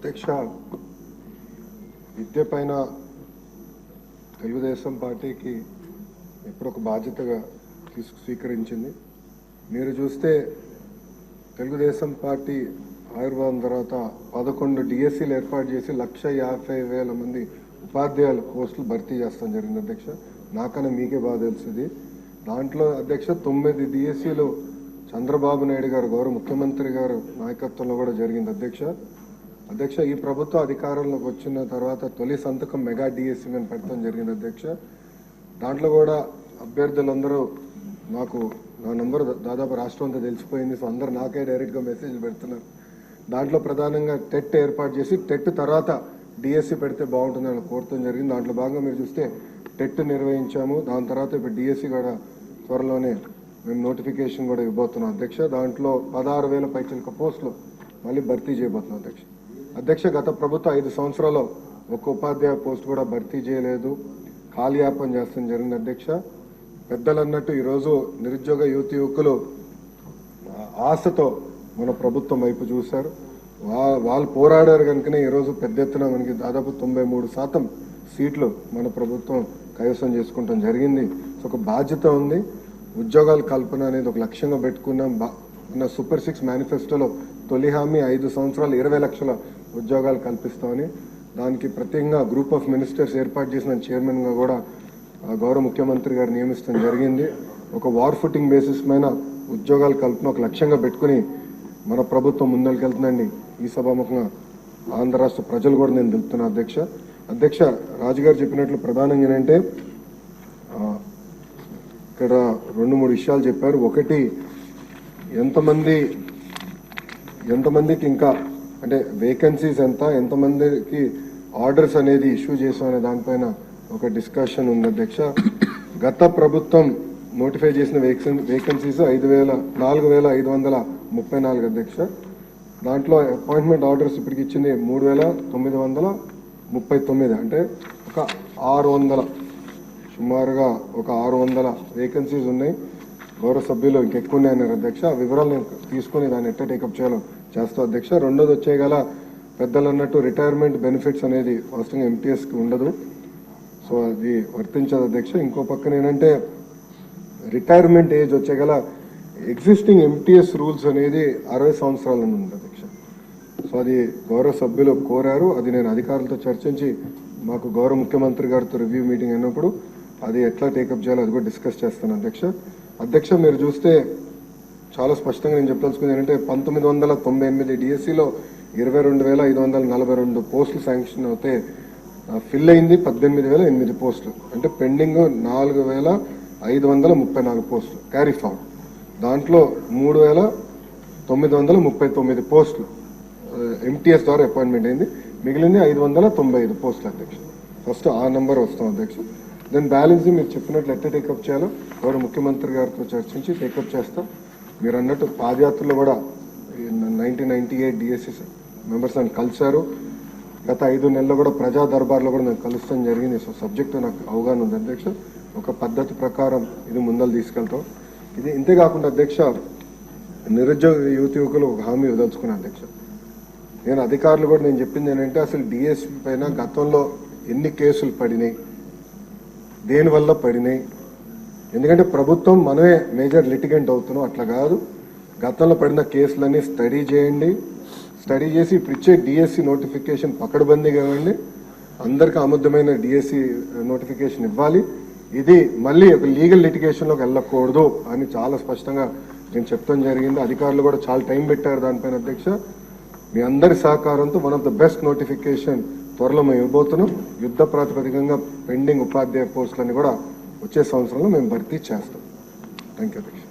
అధ్యక్ష, విద్య పైన తెలుగుదేశం పార్టీకి ఎప్పుడు ఒక బాధ్యతగా స్వీకరించింది. మీరు చూస్తే తెలుగుదేశం పార్టీ ఆవిర్భావం తర్వాత 11 డిఎస్సీలు ఏర్పాటు చేసి 1,50,000 మంది ఉపాధ్యాయుల పోస్టులు భర్తీ చేస్తాం జరిగింది అధ్యక్ష. నాకన్నా మీకే బాగా తెలుస్తుంది. దాంట్లో అధ్యక్ష 9 డిఎస్సీలు చంద్రబాబు నాయుడు గారు గౌరవ ముఖ్యమంత్రి గారు నాయకత్వంలో కూడా జరిగింది అధ్యక్ష. ఈ ప్రభుత్వం అధికారంలోకి వచ్చిన తర్వాత తొలి సంతకం మెగా డిఎస్సీ మీద పెడతాం జరిగింది అధ్యక్ష. దాంట్లో కూడా అభ్యర్థులందరూ నాకు నా నంబర్ దాదాపు రాష్ట్రం అంతా తెలిసిపోయింది. సో అందరూ నాకే డైరెక్ట్గా మెసేజ్ పెడుతున్నారు. దాంట్లో ప్రధానంగా టెట్ ఏర్పాటు చేసి టెట్ తర్వాత డిఎస్సీ పెడితే బాగుంటుందని కోరటం జరిగింది. దాంట్లో భాగంగా మీరు చూస్తే టెట్ నిర్వహించాము. దాని తర్వాత ఇప్పుడు డిఎస్సీ కూడా త్వరలోనే మేము నోటిఫికేషన్ కూడా ఇవ్వబోతున్నాం అధ్యక్ష. దాంట్లో 16,000 పైచిలక పోస్టులు మళ్ళీ భర్తీ చేయబోతున్నాం అధ్యక్ష. గత ప్రభుత్వం 5 సంవత్సరాల్లో ఒక్క ఉపాధ్యాయ పోస్ట్ కూడా భర్తీ చేయలేదు, కాలయాపన చేస్తాం జరిగింది అధ్యక్ష. పెద్దలు అన్నట్టు ఈరోజు నిరుద్యోగ యువకులు ఆశతో మన ప్రభుత్వం వైపు చూశారు. వాళ్ళు పోరాడారు కనుకనే ఈరోజు పెద్ద ఎత్తున మనకి దాదాపు 93% సీట్లు మన ప్రభుత్వం కైవసం చేసుకుంటాం జరిగింది. సో ఒక బాధ్యత ఉంది. ఉద్యోగాల కల్పన అనేది ఒక లక్ష్యంగా పెట్టుకున్నాం. మన సూపర్ 6 మేనిఫెస్టోలో తొలి హామీ 5 సంవత్సరాలు 20 లక్షల ఉద్యోగాలు కల్పిస్తామని, దానికి ప్రత్యేకంగా గ్రూప్ ఆఫ్ మినిస్టర్స్ ఏర్పాటు చేసిన చైర్మన్గా కూడా గౌరవ ముఖ్యమంత్రి గారు నియమిస్తాం జరిగింది. ఒక వార్ ఫుటింగ్ బేసిస్ పైన ఉద్యోగాల కల్పన ఒక లక్ష్యంగా పెట్టుకుని మన ప్రభుత్వం ముందరికెళ్తుందండి. ఈ సభాముఖంగా ఆంధ్ర రాష్ట్ర ప్రజలు కూడా నేను తెలుపుతున్నా అధ్యక్ష. రాజుగారు చెప్పినట్లు ప్రధానంగా ఏంటంటే ఇక్కడ 2-3 విషయాలు చెప్పారు. ఒకటి, ఎంతమందికి ఇంకా అంటే వేకెన్సీస్ ఎంతమందికి ఆర్డర్స్ అనేది ఇష్యూ చేసాం అనే దానిపైన ఒక డిస్కషన్ ఉంది అధ్యక్ష. గత ప్రభుత్వం నోటిఫై చేసిన వేకెన్సీస్ 4,534 అధ్యక్ష. దాంట్లో అపాయింట్మెంట్ ఆర్డర్స్ ఇప్పటికి ఇచ్చింది 3,939, అంటే ఒక 600, సుమారుగా ఒక 600 వేకెన్సీస్ ఉన్నాయి. గౌరవ సభ్యులు ఇంకెక్కువ ఉన్నాయన్నారు అధ్యక్ష. ఆ వివరాలు నేను తీసుకుని దాన్ని ఎట్లా టేకప్ చేయాలో చేస్తాం అధ్యక్ష. రెండోది వచ్చేగల పెద్దలు అన్నట్టు రిటైర్మెంట్ బెనిఫిట్స్ అనేది వాస్తవంగా ఎంటీఎస్కి ఉండదు, సో అది వర్తించదు అధ్యక్ష. ఇంకో పక్కన ఏంటంటే రిటైర్మెంట్ ఏజ్ వచ్చేగల ఎగ్జిస్టింగ్ ఎంటీఎస్ రూల్స్ అనేది 60 సంవత్సరాలను ఉంది అధ్యక్ష. సో అది గౌరవ సభ్యులు కోరారు. అది నేను అధికారులతో చర్చించి మాకు గౌరవ ముఖ్యమంత్రి గారితో రివ్యూ మీటింగ్ అయినప్పుడు అది ఎట్లా టేకప్ చేయాలో అది కూడా డిస్కస్ చేస్తాను అధ్యక్ష. మీరు చూస్తే చాలా స్పష్టంగా నేను చెప్పదలుచుకుంది ఏంటంటే 1998 డిఎస్సీలో 22,542 పోస్టులు శాంక్షన్ అవుతే ఫిల్ అయింది 18,008 పోస్టులు, అంటే పెండింగ్ 4,534 పోస్టులు క్యారీ ఫార్వర్డ్. దాంట్లో 3,939 పోస్టులు ఎంటీఎస్ ద్వారా అపాయింట్మెంట్ అయింది. మిగిలింది 595 పోస్టులు అధ్యక్ష. ఫస్ట్ ఆ నెంబర్ వస్తాం అధ్యక్ష. దెన్ బ్యాలెన్స్ మీరు చెప్పినట్లు ఎట్లా టేకప్ చేయాలో గౌరవ ముఖ్యమంత్రి గారితో చర్చించి టేకప్ చేస్తాం. మీరు అన్నట్టు పాదయాత్రలో కూడా 1998 డిఎస్సీ మెంబర్స్ నన్ను కలిశారు. గత 5 నెలల్లో కూడా ప్రజా దర్బార్లో కూడా నాకు కలుస్తాం జరిగింది. సో సబ్జెక్టు నాకు అవగాహన ఉంది అధ్యక్ష. ఒక పద్ధతి ప్రకారం ఇది ముందలు తీసుకెళ్తాం. ఇది ఇంతేకాకుండా అధ్యక్ష, నిరుద్యోగ యువకులు ఒక హామీ వదలుచుకున్నాను అధ్యక్ష. నేను అధికారులు కూడా నేను చెప్పింది ఏంటంటే అసలు డిఎస్సీ పైన గతంలో ఎన్ని కేసులు పడినాయి, దేనివల్ల పడినాయి, ఎందుకంటే ప్రభుత్వం మనమే మేజర్ లిటిగెంట్ అవుతున్నాం. అట్లా కాదు, గతంలో పడిన కేసులన్నీ స్టడీ చేయండి. స్టడీ చేసి ఇప్పుడు ఇచ్చే డిఎస్సీ నోటిఫికేషన్ పకడ్బందీగా ఇవ్వండి. అందరికీ ఆమోదమైన డిఎస్సీ నోటిఫికేషన్ ఇవ్వాలి. ఇది మళ్ళీ ఒక లీగల్ లిటిగేషన్లోకి వెళ్ళకూడదు అని చాలా స్పష్టంగా నేను చెప్తాం జరిగింది. అధికారులు కూడా చాలా టైం పెట్టారు దానిపైన అధ్యక్ష. మీ అందరి సహకారంతో one of the best notification త్వరలో మేము ఇవ్వబోతున్నాం. యుద్ధ ప్రాతిపదికంగా పెండింగ్ ఉపాధ్యాయ పోస్టులని కూడా వచ్చే సంవత్సరంలో మేము భర్తీ చేస్తాం. థ్యాంక్ యూ అధ్యక్ష.